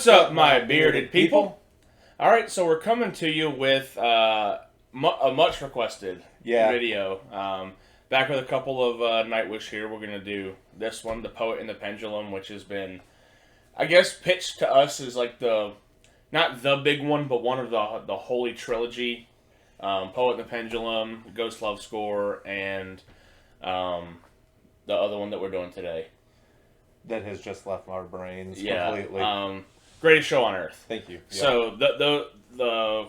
up, my bearded people? All right, so we're coming to you with a much requested video. Back with a couple of Nightwish here. We're going to do this one, The Poet and the Pendulum, which has been, I guess, pitched to us as like not the big one, but one of the Holy Trilogy. Poet and the Pendulum, Ghost Love Score, and the other one that we're doing today. That has just left our brains completely. Greatest Show on Earth. Thank you. Yeah. So the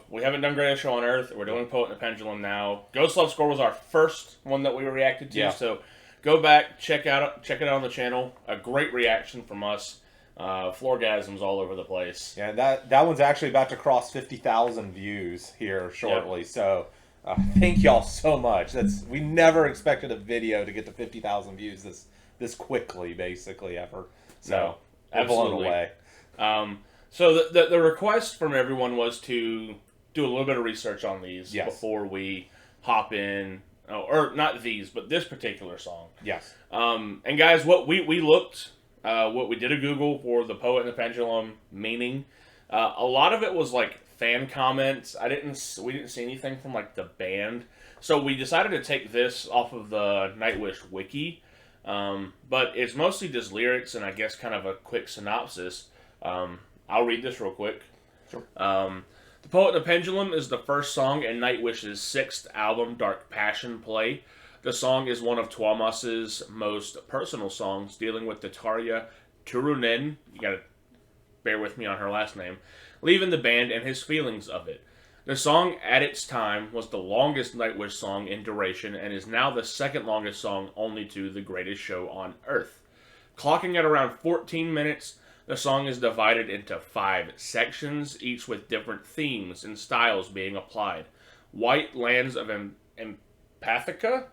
we haven't done Greatest Show on Earth. We're doing Poet and the Pendulum now. Ghost Love Score was our first one that we reacted to. Yeah. So go back, check it out on the channel. A great reaction from us. Floorgasms all over the place. Yeah, that one's actually about to cross 50,000 views here shortly. Yep. So thank y'all so much. We never expected a video to get to 50,000 views this quickly, basically, ever. So no, blown away. So the request from everyone was to do a little bit of research on these before we hop in. Or not these, but this particular song. Yes. And guys, what we looked... we did a Google for the Poet and the Pendulum meaning. A lot of it was like fan comments. We didn't see anything from like the band, so we decided to take this off of the Nightwish wiki. But it's mostly just lyrics and I guess kind of a quick synopsis. I'll read this real quick. Sure. The Poet and the Pendulum is the first song in Nightwish's 6th album, Dark Passion Play. The song is one of Tuomas's most personal songs, dealing with the Tarja Turunen, you gotta bear with me on her last name, leaving the band and his feelings of it. The song, at its time, was the longest Nightwish song in duration and is now the second longest song only to The Greatest Show on Earth. Clocking at around 14 minutes, the song is divided into 5 sections, each with different themes and styles being applied. White Lands of Empathica,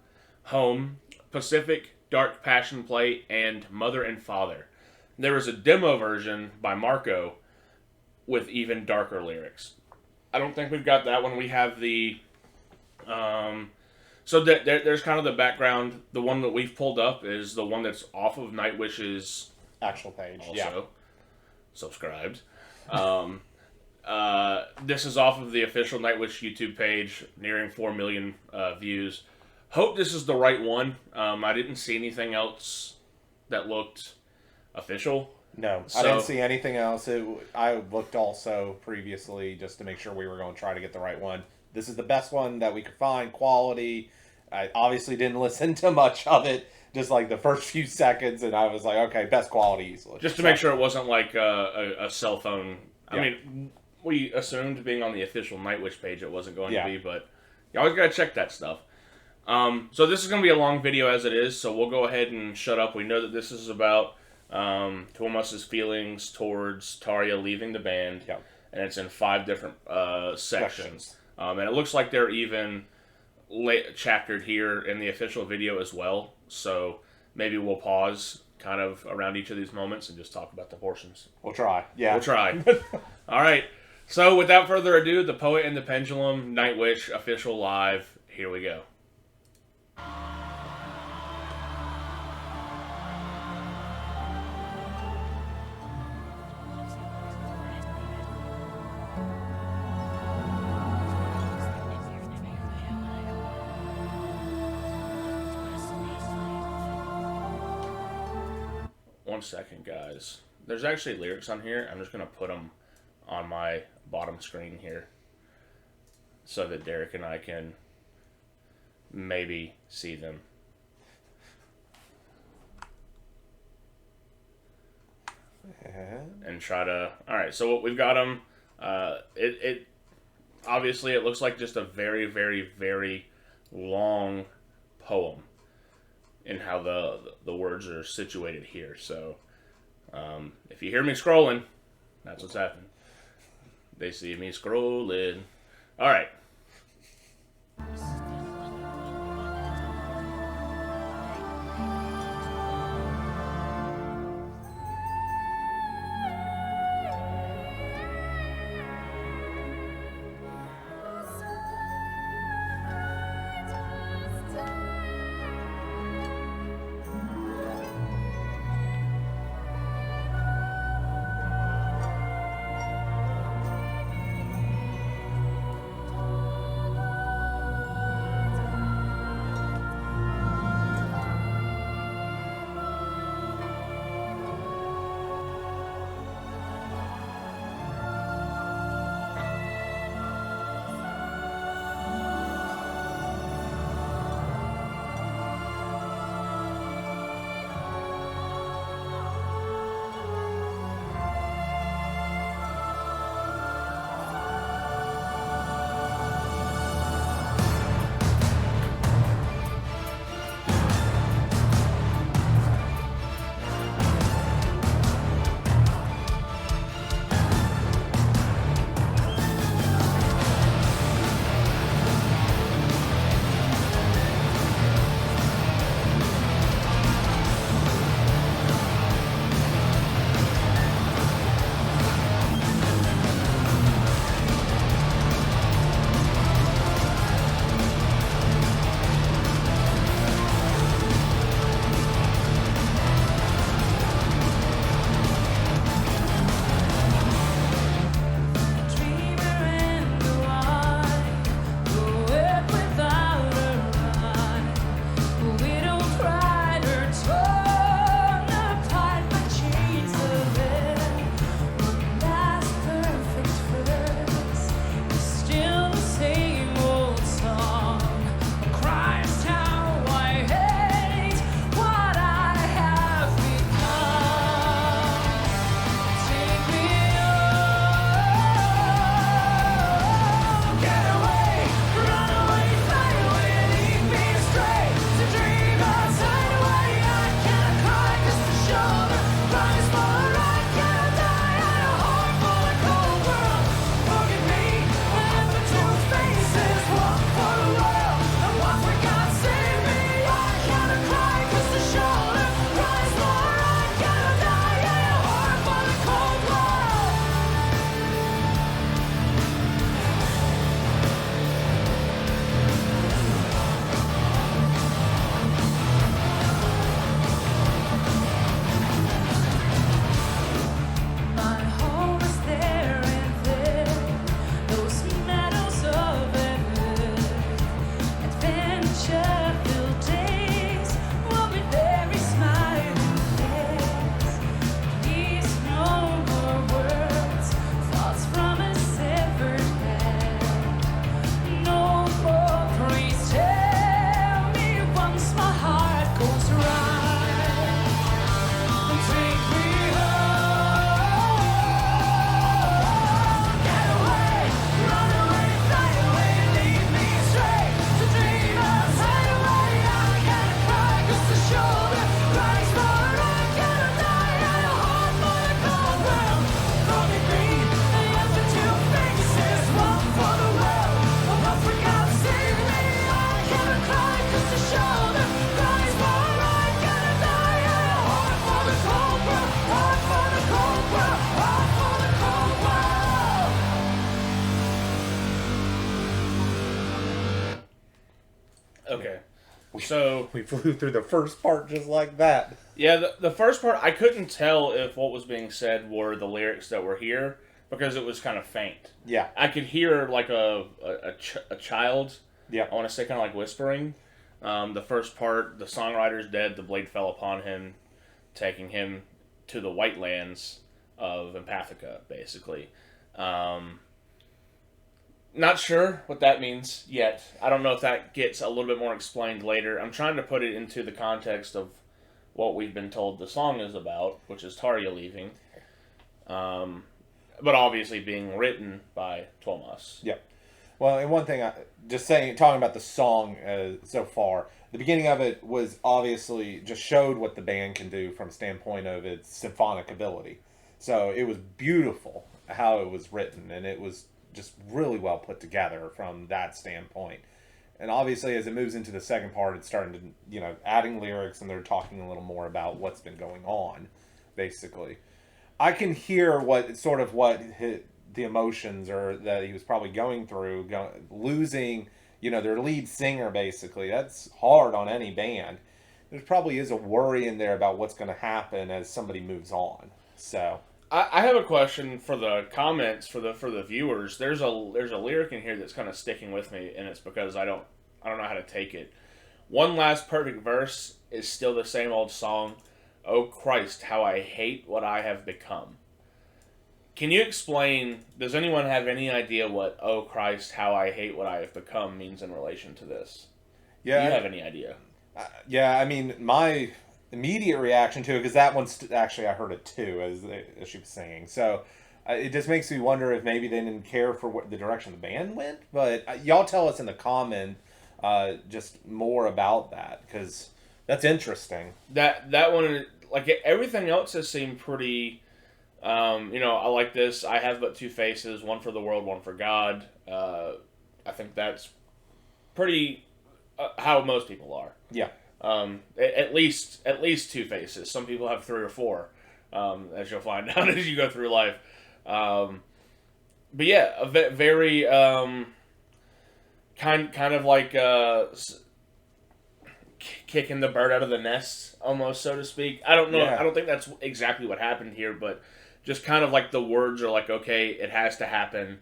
Home, Pacific, Dark Passion Play, and Mother and Father. There is a demo version by Marco with even darker lyrics. I don't think we've got that one. We have the... So there's kind of the background. The one that we've pulled up is the one that's off of Nightwish's... actual page, also subscribed. This is off of the official Nightwish YouTube page, nearing 4 million views. Hope this is the right one. I didn't see anything else that looked official. No, I didn't see anything else. I looked also previously just to make sure we were going to try to get the right one. This is the best one that we could find. Quality. I obviously didn't listen to much of it. Just like the first few seconds, and I was like, okay, best quality easily. Just to make sure it wasn't like a cell phone. I mean, we assumed being on the official Nightwish page it wasn't going to be, but you always got to check that stuff. So this is going to be a long video as it is, so we'll go ahead and shut up. We know that this is about Tuomas's feelings towards Tarja leaving the band, and it's in 5 different sections. And it looks like they're even chaptered here in the official video as well, so maybe we'll pause kind of around each of these moments and just talk about the portions. We'll try. Yeah. We'll try. All right. So without further ado, The Poet and the Pendulum, Nightwish, official live. Here we go. One second, guys. There's actually lyrics on here. I'm just going to put them on my bottom screen here so that Derek and I can maybe see them. And try to... Alright, so we've got them. Obviously, it looks like just a very, very, very long poem in how the words are situated here. So, if you hear me scrolling, that's what's happening. They see me scrolling. All right. Okay. So we flew through the first part just like that. yeah, the first part I couldn't tell if what was being said were the lyrics that were here because it was kind of faint. Yeah. I could hear like a child. Yeah. I want to say kind of like whispering. The first part, the songwriter's dead. The blade fell upon him, taking him to the white lands of Empathica, basically. Not sure what that means yet. I don't know if that gets a little bit more explained later. I'm trying to put it into the context of what we've been told the song is about, which is Tarja leaving. But obviously being written by Tuomas. Yeah. Well, and one thing, talking about the song so far, the beginning of it was obviously just showed what the band can do from a standpoint of its symphonic ability. So it was beautiful how it was written, and it was just really well put together from that standpoint. And obviously, as it moves into the second part, it's starting to, adding lyrics, and they're talking a little more about what's been going on, basically. I can hear what the emotions are that he was probably going through, losing, their lead singer, basically. That's hard on any band. There probably is a worry in there about what's going to happen as somebody moves on. So I have a question for the comments for the viewers. There's a lyric in here that's kind of sticking with me, and it's because I don't know how to take it. One last perfect verse is still the same old song. Oh Christ, how I hate what I have become. Can you explain? Does anyone have any idea what "Oh Christ, how I hate what I have become" means in relation to this? Yeah, do you have any idea? Yeah, I mean, my immediate reaction to it, because that one's actually I heard it too as she was singing. So it just makes me wonder if maybe they didn't care for what the direction the band went. But y'all tell us in the comment just more about that, because that's interesting. That one, like everything else, has seemed pretty. I like this. I have but two faces, one for the world, one for God. I think that's pretty how most people are. Yeah. At least two faces. Some people have three or four, as you'll find out as you go through life. But yeah, a very kind of like kicking the bird out of the nest, almost, so to speak. I don't know. Yeah. I don't think that's exactly what happened here, but just kind of like the words are like, okay, it has to happen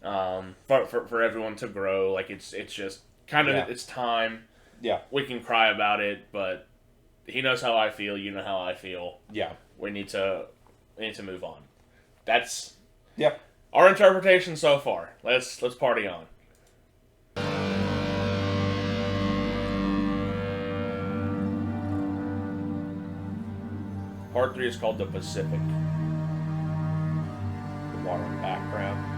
for everyone to grow. Like it's just kind of it's time. Yeah, we can cry about it, but he knows how I feel. You know how I feel. Yeah, we need to move on. That's our interpretation so far. Let's party on. Part 3 is called The Pacific. The water in the background.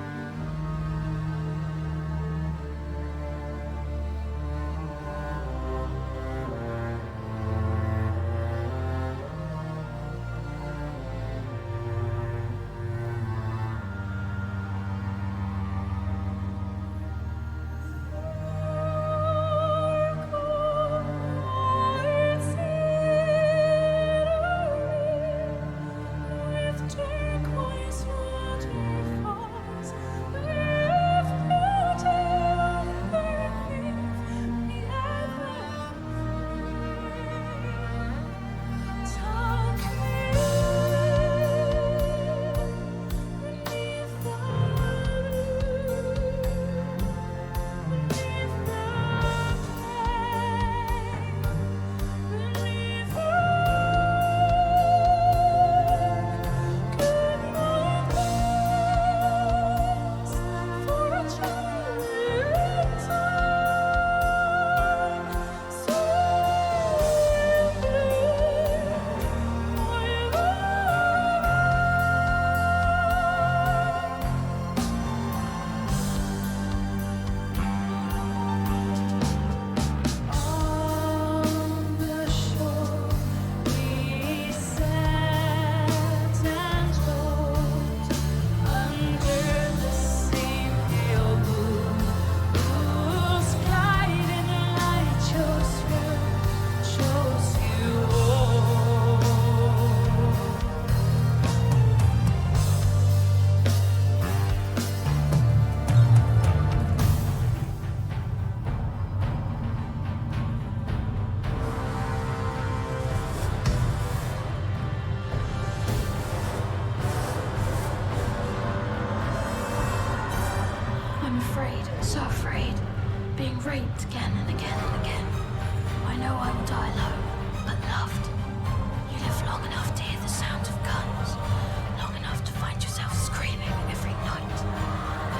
screamed again and again and again. I know I will die alone, but loved. You live long enough to hear the sound of guns, long enough to find yourself screaming every night,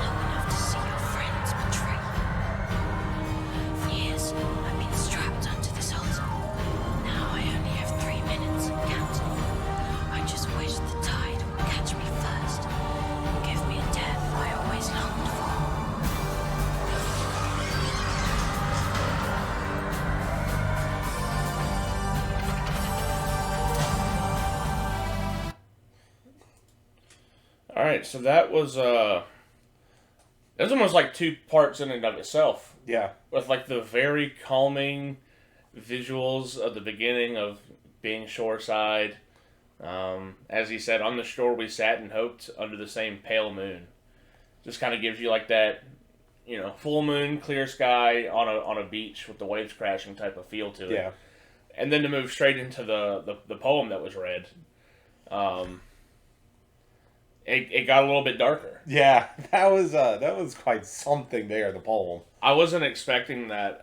long enough to see your friends betray you. For years, I've been strapped onto this altar. Now I only have 3 minutes and counting. I just wish the tide would catch me first and give me a death I always longed for. All right, so that was almost like 2 parts in and of itself. Yeah. With like the very calming visuals of the beginning of being shoreside. As he said, on the shore we sat and hoped under the same pale moon. Just kind of gives you like that, full moon, clear sky on a beach with the waves crashing type of feel to it. Yeah. And then to move straight into the poem that was read. It got a little bit darker. Yeah, that was quite something there, the poem. I wasn't expecting that.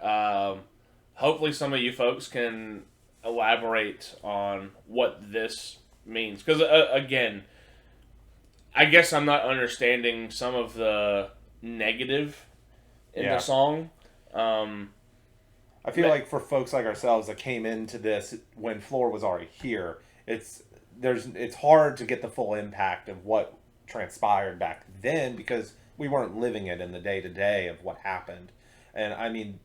Hopefully some of you folks can elaborate on what this means. Because, again, I guess I'm not understanding some of the negative in the song. I feel like for folks like ourselves that came into this when Floor was already here, it's hard to get the full impact of what transpired back then because we weren't living it in the day-to-day of what happened. And I mean,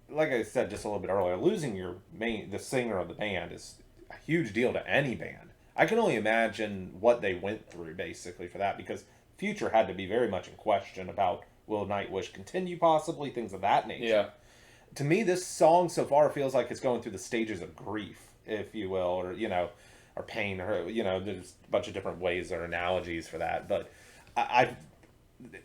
like I said just a little bit earlier, losing the singer of the band is a huge deal to any band. I can only imagine what they went through basically for that, because future had to be very much in question about will Nightwish continue possibly, things of that nature. Yeah. To me, this song so far feels like it's going through the stages of grief, if you will, or or pain, or there's a bunch of different ways or analogies for that. But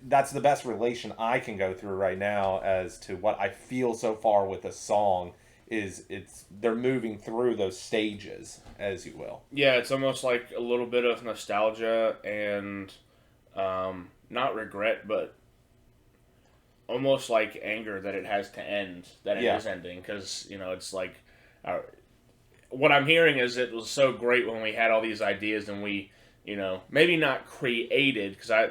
that's the best relation I can go through right now as to what I feel so far with the song. They're moving through those stages, as you will. Yeah, it's almost like a little bit of nostalgia and not regret, but almost like anger that it has to end, that it is ending, because it's like what I'm hearing is it was so great when we had all these ideas and we maybe not created, because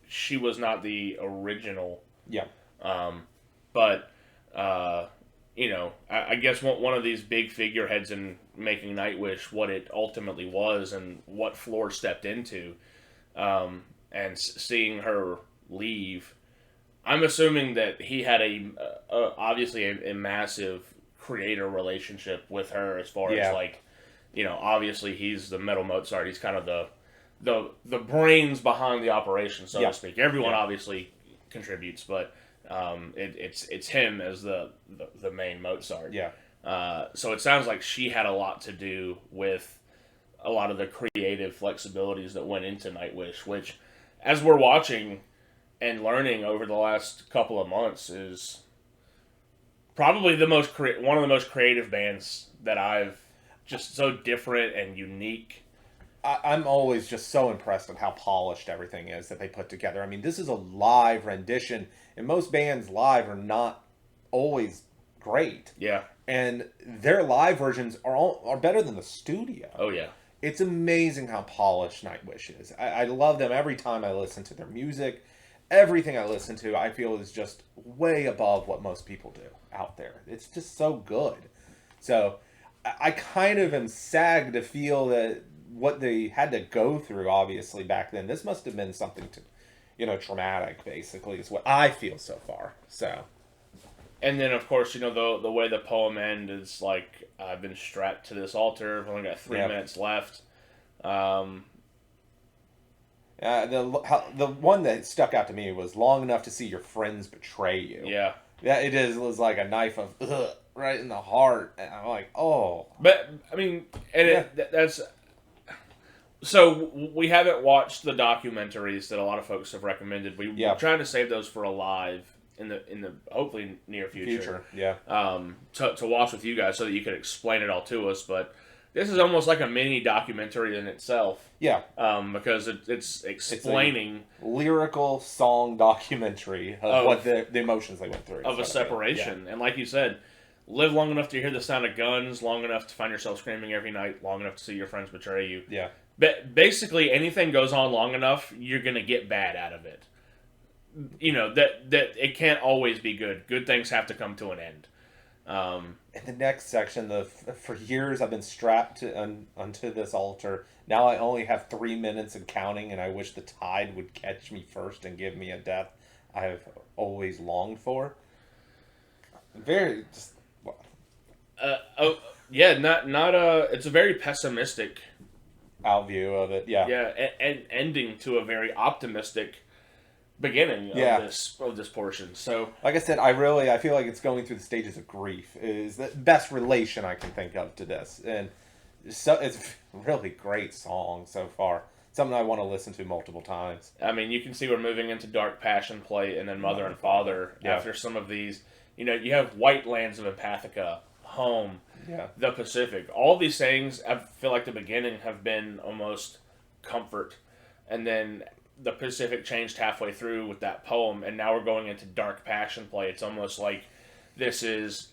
she was not the original, but I guess one of these big figureheads in making Nightwish what it ultimately was and what Floor stepped into, and seeing her leave, I'm assuming that he had obviously a massive creator relationship with her, as far as like, obviously he's the metal Mozart. He's kind of the brains behind the operation, so to speak. Everyone obviously contributes, but it's him as the main Mozart. Yeah. So it sounds like she had a lot to do with a lot of the creative flexibilities that went into Nightwish, which, as we're watching and learning over the last couple of months, is probably one of the most creative bands that I've just so different and unique. I'm always just so impressed with how polished everything is that they put together. I mean, this is a live rendition, and most bands live are not always great. Yeah. And their live versions are better than the studio. Oh, yeah. It's amazing how polished Nightwish is. I love them every time I listen to their music. Everything I listen to, I feel, is just way above what most people do out there. It's just so good. So I kind of am sad to feel that what they had to go through, obviously, back then, this must have been something traumatic, basically, is what I feel so far. So, and then, of course, the way the poem ends is like, I've been strapped to this altar. I've only got 3 minutes left. The one that stuck out to me was long enough to see your friends betray you. Yeah. That was like a knife of right in the heart, and I'm like, oh. But I mean, that's. So we haven't watched the documentaries that a lot of folks have recommended. We're trying to save those for a live in the hopefully near future. Yeah. To watch with you guys so that you could explain it all to us. But This is almost like a mini documentary in itself. Yeah. Because it's explaining lyrical song documentary of what the emotions they went through. Of a separation. Yeah. And like you said, live long enough to hear the sound of guns, long enough to find yourself screaming every night, long enough to see your friends betray you. Yeah. But basically, anything goes on long enough, you're going to get bad out of it. You know, that it can't always be good. Good things have to come to an end. In the next section, for years I've been strapped onto this altar. Now I only have 3 minutes and counting, and I wish the tide would catch me first and give me a death I have always longed for. Very just. Yeah, not it's a very pessimistic out view of it. Yeah. Yeah, and ending to a very optimistic beginning of this portion. So, like I said, I feel like it's going through the stages of grief. Is the best relation I can think of to this, and so it's a really great song so far. Something I want to listen to multiple times. I mean, you can see we're moving into Dark Passion Play, and then Mother and Father after some of these. You know, you have White Lands of Empathica, Home, the Pacific. All these things, I feel like the beginning have been almost comfort, and then the Pacific changed halfway through with that poem, and now we're going into Dark Passion Play. It's almost like this is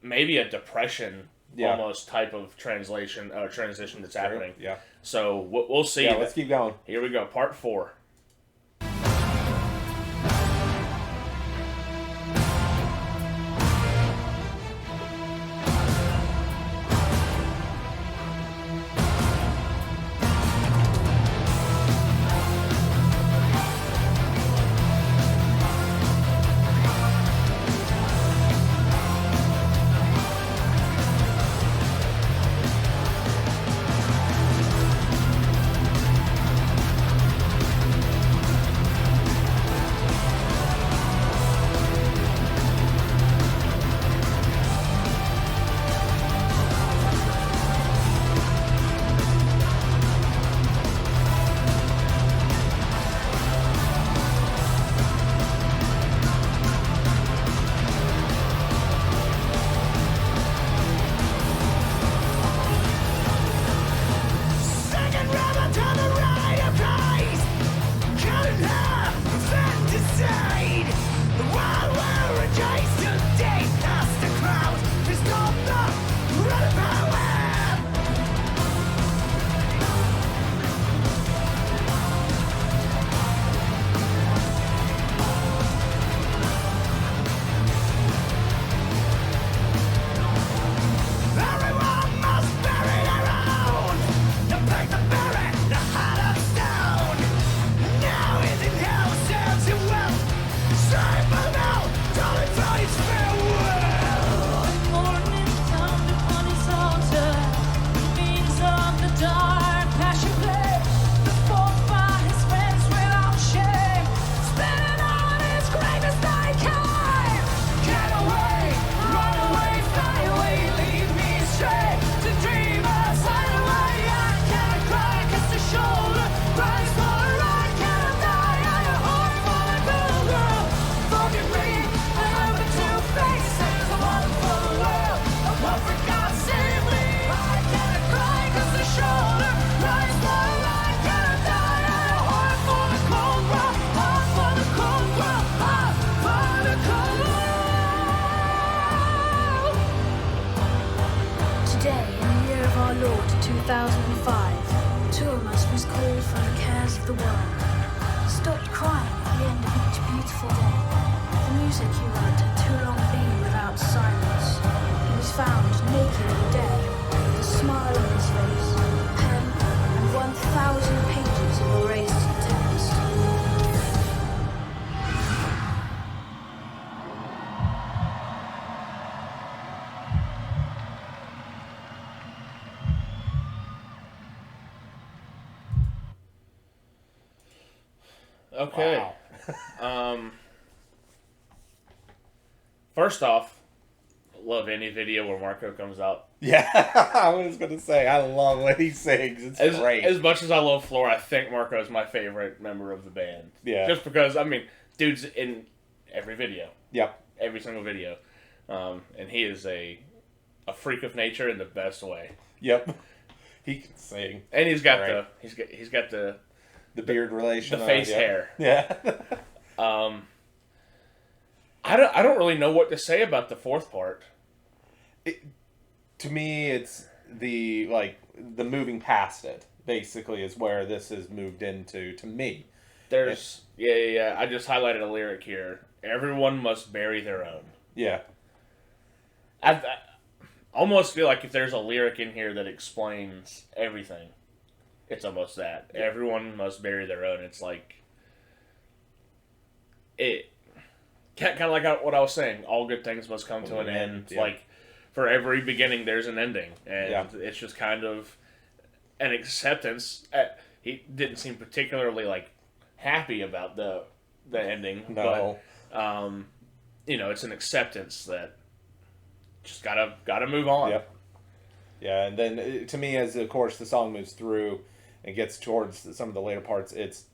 maybe a depression almost type of transition that's happening. Yeah. So we'll see. Yeah, let's keep going. Here we go, part 4. Today, in the year of our Lord 2005, two of us was called from the cares of the world. Stopped crying at the end of each beautiful day. The music he wrote had too long been without silence. He was found naked and dead, with a smile on his face, a pen, and 1,000 pages of erased text. Okay. Wow. First off, love any video where Marco comes out. Yeah, I was going to say, I love when he sings. It's great. As much as I love Floor, I think Marco is my favorite member of the band. Yeah. Just because, I mean, dude's in every video. Yep. Every single video. And he is a a freak of nature in the best way. Yep. He can sing. And he's got Right. he's got the beard relation. the face yeah. hair. Yeah. I don't really know what to say about the fourth part. To me, it's the moving past it, basically, is where this has moved into, to me. There's yeah. I just highlighted a lyric here. Everyone must bury their own. Yeah. I almost feel like if there's a lyric in here that explains everything, it's almost that. Yeah. Everyone must bury their own. It's like it kind of like what I was saying. All good things must come to an end. Yeah. Like for every beginning, there's an ending, and Yeah. it's just kind of an acceptance. He didn't seem particularly happy about the ending. No. But it's an acceptance that just gotta move on. Yep. Yeah, and then to me, as of course the song moves through and gets towards some of the later parts, it's,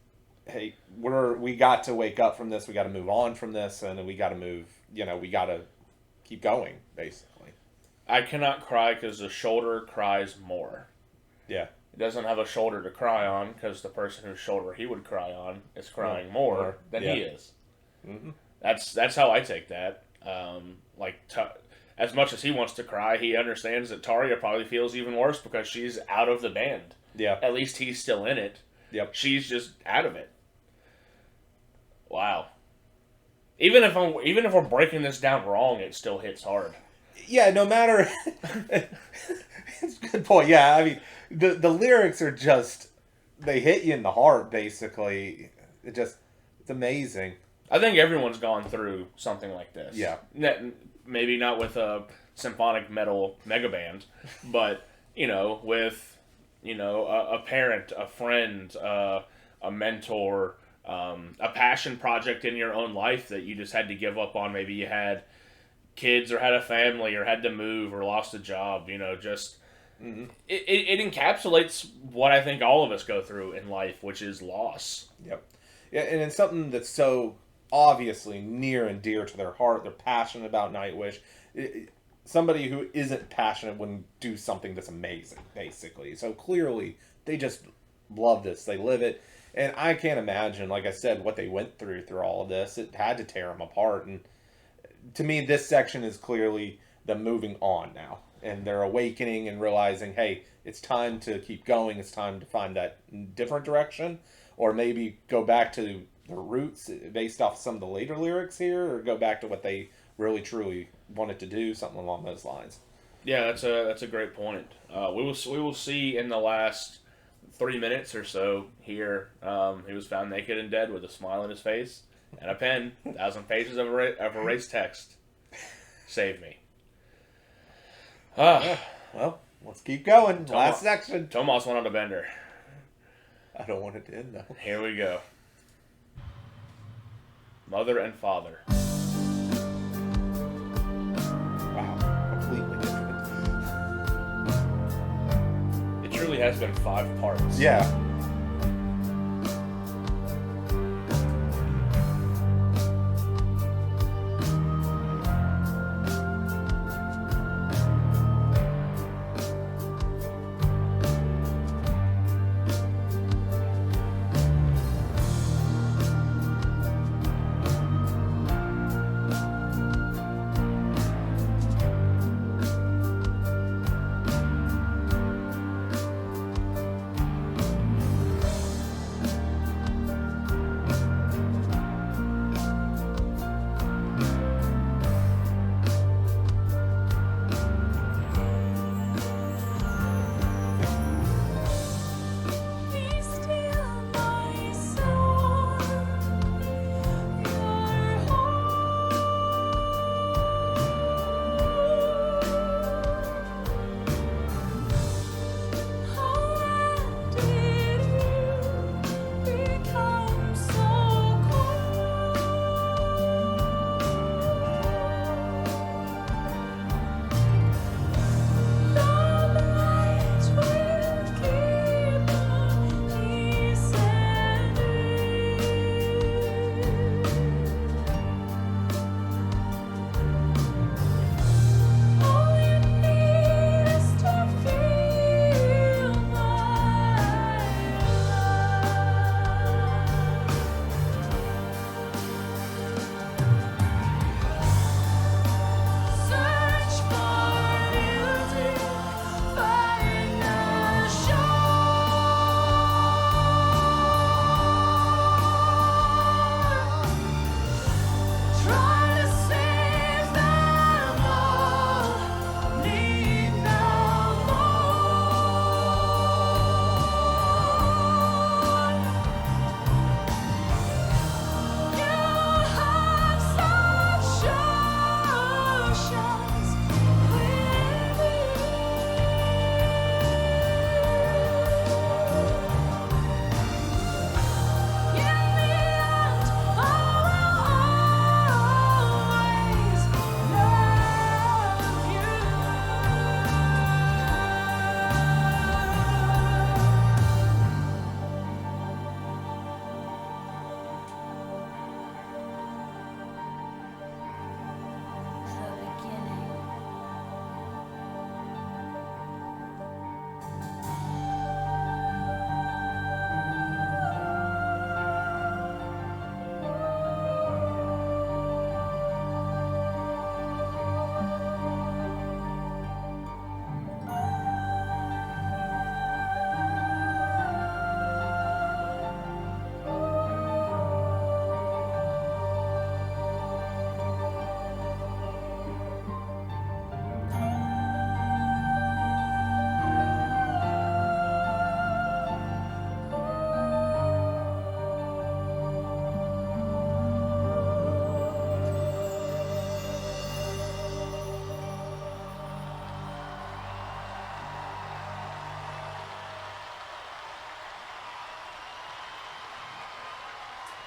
hey, we got to wake up from this, we got to move on from this, and we got to move. We got to keep going, basically. I cannot cry because the shoulder cries more. Yeah. It doesn't have a shoulder to cry on because the person whose shoulder he would cry on is crying more than he is. Mm-hmm. That's how I take that. As much as he wants to cry, he understands that Tarja probably feels even worse because she's out of the band. Yeah. At least he's still in it. Yep. She's just out of it. Wow. Even if we're breaking this down wrong, it still hits hard. Yeah, no matter. It's a good point. Yeah, I mean, the lyrics are just, they hit you in the heart, basically. It's amazing. I think everyone's gone through something like this. Yeah. Maybe not with a symphonic metal mega band, but, with, a parent, a friend, a mentor, a passion project in your own life that you just had to give up on. Maybe you had kids or had a family or had to move or lost a job, just... Mm-hmm. It encapsulates what I think all of us go through in life, which is loss. Yep. Yeah, and it's something that's so obviously near and dear to their heart. They're passionate about Nightwish. Somebody who isn't passionate wouldn't do something that's amazing, basically. So clearly, they just love this. They live it. And I can't imagine, like I said, what they went through all of this. It had to tear them apart. And to me, this section is clearly them moving on now. And they're awakening and realizing, hey, it's time to keep going. It's time to find that different direction. Or maybe go back to their roots based off some of the later lyrics here. Or go back to what they really, truly wanted to do. Something along those lines. Yeah, that's a great point. We will see in the last 3 minutes or so here. He was found naked and dead with a smile on his face and a pen. 1,000 pages of erased text. Save me. Well, let's keep going. Last section. Tomas went on a bender. I don't want it to end though. Here we go. Mother and father. Wow, completely different. It truly has been 5 parts. Yeah.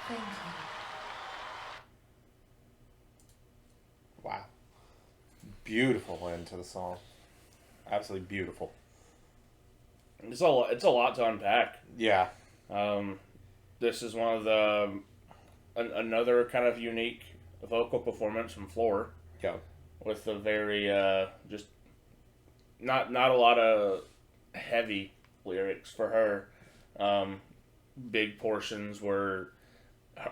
Thank you. Wow. Beautiful end to the song. Absolutely beautiful. It's a lot to unpack. Yeah. This is one of the another kind of unique vocal performance from Floor, Yeah. with a very just not a lot of heavy lyrics for her. Big portions were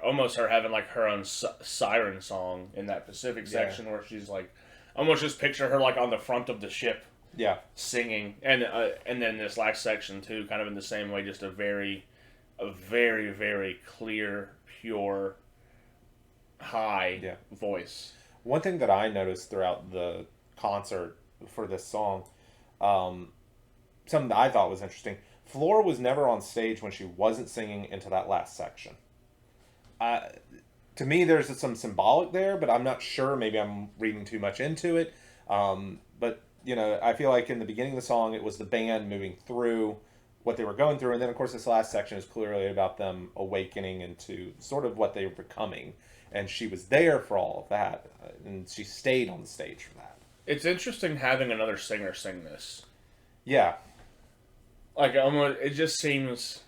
almost her having like her own siren song in that Pacific section where she's like, almost just picture her like on the front of the ship. Yeah. Singing, and then this last section too, kind of in the same way, just a very, very clear, pure, high voice. One thing that I noticed throughout the concert for this song, something that I thought was interesting, Flora was never on stage when she wasn't singing into that last section. To me, there's some symbolic there, but I'm not sure. Maybe I'm reading too much into it. But I feel like in the beginning of the song, it was the band moving through what they were going through. And then, of course, this last section is clearly about them awakening into sort of what they were becoming. And she was there for all of that. And she stayed on the stage for that. It's interesting having another singer sing this. Yeah. Like, it just seems...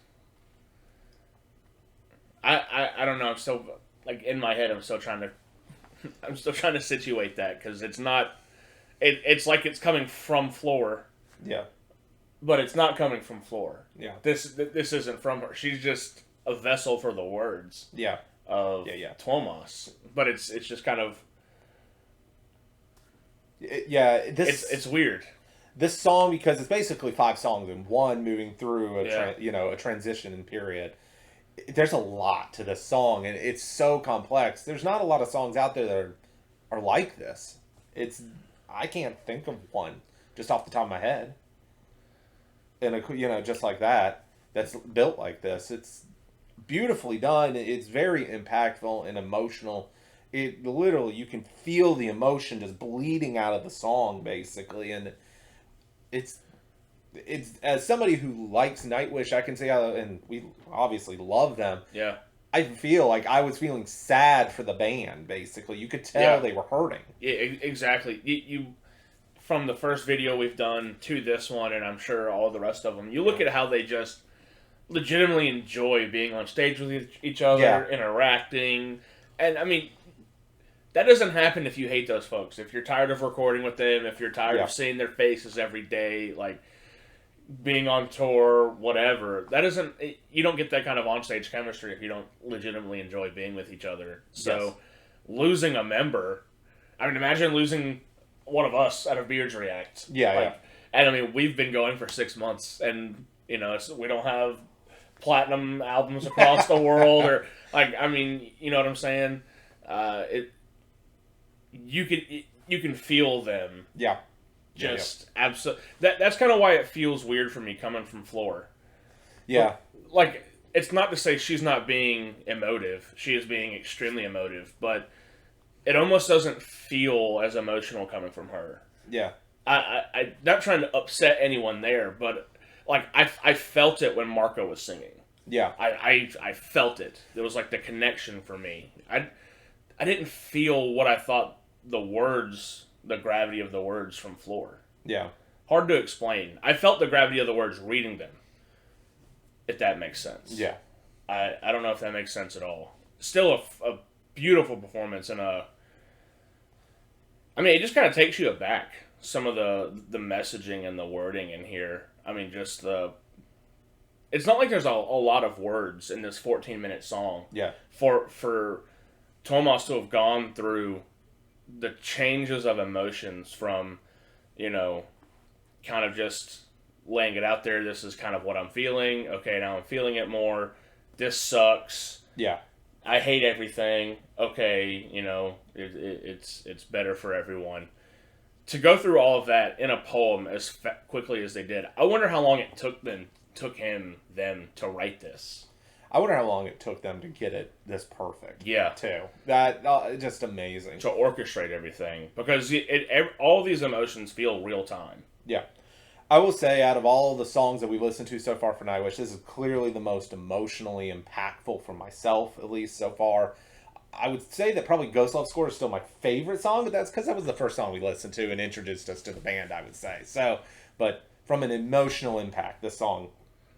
I don't know. I'm still... Like, in my head, I'm still trying to situate that. Because it's not... It's like it's coming from Floor. Yeah. But it's not coming from Floor. Yeah. This isn't from her. She's just a vessel for the words. Yeah. Of Tomas. But it's just kind of... It's weird. This song, because it's basically 5 songs in one, moving through a transition period. There's a lot to this song, and it's so complex. There's not a lot of songs out there that are like this. I can't think of one just off the top of my head. And just like that's built like this. It's beautifully done. It's very impactful and emotional. It literally, you can feel the emotion just bleeding out of the song, basically. And it's as somebody who likes Nightwish, I can say how, and we obviously love them. Yeah. I feel like I was feeling sad for the band, basically. You could tell they were hurting. Yeah, exactly. You from the first video we've done to this one, and I'm sure all the rest of them, you look at how they just legitimately enjoy being on stage with each other, interacting. And, I mean, that doesn't happen if you hate those folks. If you're tired of recording with them, if you're tired of seeing their faces every day, like, being on tour, whatever, you don't get that kind of onstage chemistry if you don't legitimately enjoy being with each other. So, losing a member, I mean, imagine losing one of us at a Beards React. And I mean, we've been going for 6 months, and, we don't have platinum albums across the world, or, like, I mean, you know what I'm saying? You can feel them. Yeah. Absolutely. That's kind of why it feels weird for me coming from Floor. Yeah. But, like, it's not to say she's not being emotive. She is being extremely emotive, but it almost doesn't feel as emotional coming from her. Yeah. I'm not trying to upset anyone there, but, like, I felt it when Marco was singing. Yeah. I felt it. It was like the connection for me. I didn't feel what I thought the gravity of the words from Floor. Yeah. Hard to explain. I felt the gravity of the words reading them, if that makes sense. Yeah. I don't know if that makes sense at all. Still a beautiful performance, and I mean, it just kind of takes you aback, some of the messaging and the wording in here. I mean, just it's not like there's a lot of words in this 14-minute song. Yeah. For Tomas to have gone through the changes of emotions from, kind of just laying it out there. This is kind of what I'm feeling. Okay, now I'm feeling it more. This sucks. Yeah. I hate everything. Okay, it's better for everyone. To go through all of that in a poem as quickly as they did, I wonder how long it took them to write this. I wonder how long it took them to get it this perfect. Yeah. Too. That just amazing. To orchestrate everything, because all these emotions feel real time. Yeah. I will say, out of all the songs that we've listened to so far for Nightwish, this is clearly the most emotionally impactful for myself, at least so far. I would say that probably Ghost Love Score is still my favorite song, but that's because that was the first song we listened to and introduced us to the band, I would say. So, but from an emotional impact, this song,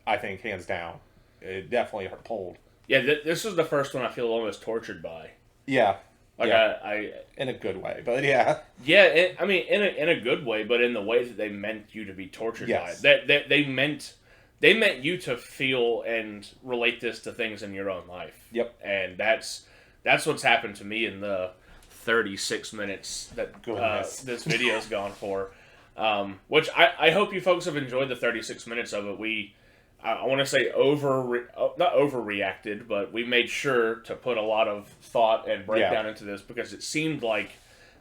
I think, hands down, it definitely pulled. Yeah, this is the first one I feel almost tortured by. Yeah. Like yeah. I in a good way, but yeah. Yeah, I mean, in a good way, but in the way that they meant you to be tortured Yes. by it. They meant you to feel and relate this to things in your own life. Yep. And that's what's happened to me in the 36 minutes that this video's gone for. Which I hope you folks have enjoyed the 36 minutes of it. I want to say not overreacted, but we made sure to put a lot of thought and breakdown into this because it seemed like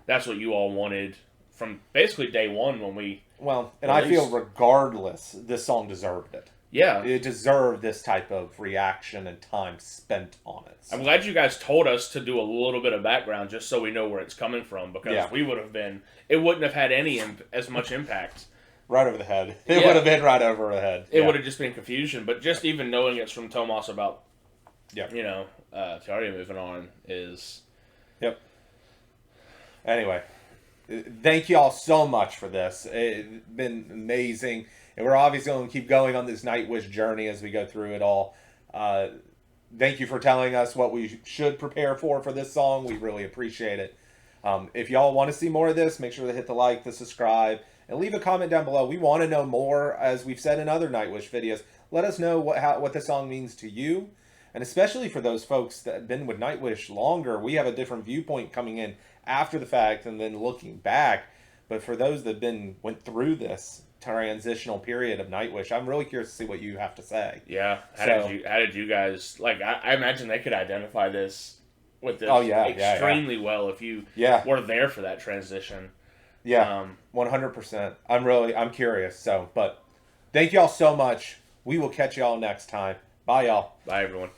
that's what you all wanted from basically day one when we... Well, and I feel regardless, this song deserved it. Yeah. It deserved this type of reaction and time spent on it. So. I'm glad you guys told us to do a little bit of background just so we know where it's coming from because it wouldn't have had as much impact. Right over the head. It would have been right over the head. It would have just been confusion. But just even knowing it's from Tomas about, Taria moving on is... Yep. Anyway, thank you all so much for this. It's been amazing. And we're obviously going to keep going on this Nightwish journey as we go through it all. Thank you for telling us what we should prepare for this song. We really appreciate it. If y'all want to see more of this, make sure to hit the like, the subscribe, and leave a comment down below. We want to know more, as we've said in other Nightwish videos. Let us know what the song means to you. And especially for those folks that have been with Nightwish longer, we have a different viewpoint coming in after the fact and then looking back. But for those that went through this transitional period of Nightwish, I'm really curious to see what you have to say. Yeah. How did you guys... Like, I imagine they could identify this with this extremely well if you were there for that transition. Yeah, 100%. I'm curious. So, but thank y'all so much. We will catch y'all next time. Bye, y'all. Bye, everyone.